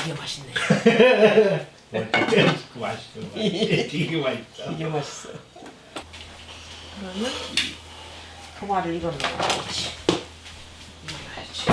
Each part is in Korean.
되게 맛있네. 맛있어. 되게 맛있어. 되게 맛있어. 그러면 토마를 이건 넣어야지. 넣어야지.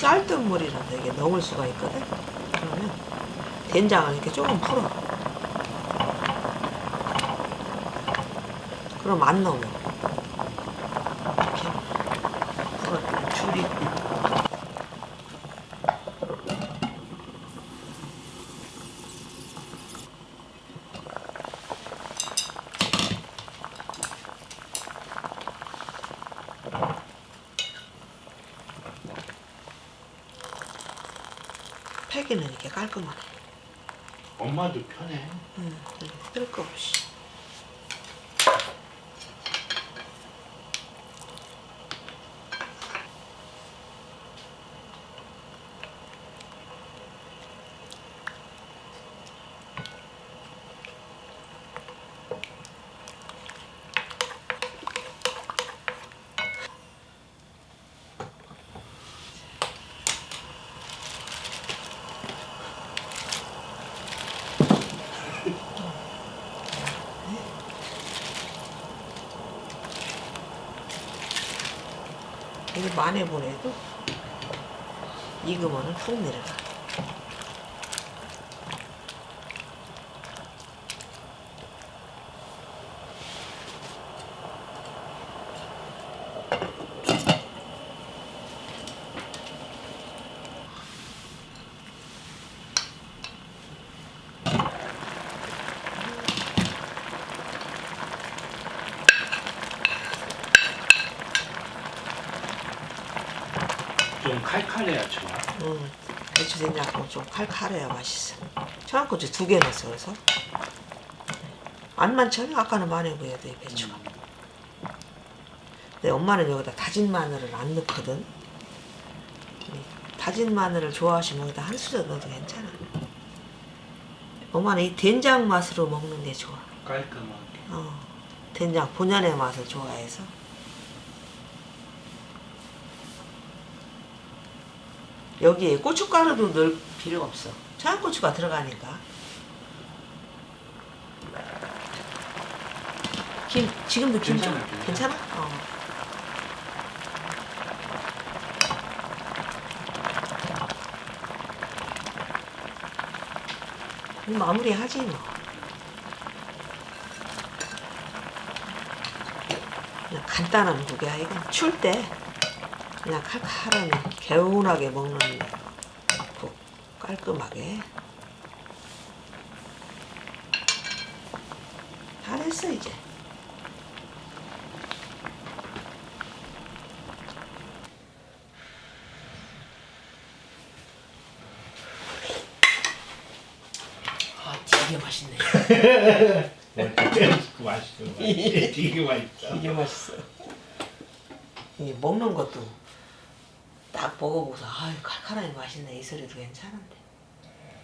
쌀뜨물이라도 이게 넣을 수가 있거든. 그러면 된장을 이렇게 조금 풀어. 그럼 안 넣으면 이렇게 풀어 줄이고. 패기는 이렇게 깔끔하네. 엄마도 편해. 응, 뜰 거 없이. 이게 많이 보내도 익으면은 푹 내려가. 좀 칼칼해야 좋아. 응, 배추 된장국 좀 칼칼해야 맛있어. 청양고추 2개 넣었어. 그래서 안 많잖아. 아까는 많이 보여야 돼, 배추가. 근데 엄마는 여기다 다진 마늘을 안 넣거든. 다진 마늘을 좋아하시면 여기다 한 수저 넣어도 괜찮아. 엄마는 이 된장 맛으로 먹는 게 좋아. 깔끔하게. 된장 본연의 맛을 좋아해서. 여기에 고춧가루도 넣을 필요 없어. 청양고추가 들어가니까. 김 지금도 김 좀 괜찮아. 괜찮아? 마무리하지 뭐. 그냥 간단한 국이야. 이건 추울 때 그냥 칼칼한 개운하게 먹는 국. 깔끔하게. 잘했어 이제. 아 되게 맛있네. 맛있어. 되게 맛있어. 되게 맛있어. 이 먹는 것도 딱 먹어보고서 아유 칼칼하니 맛있네 이 소리도 괜찮은데.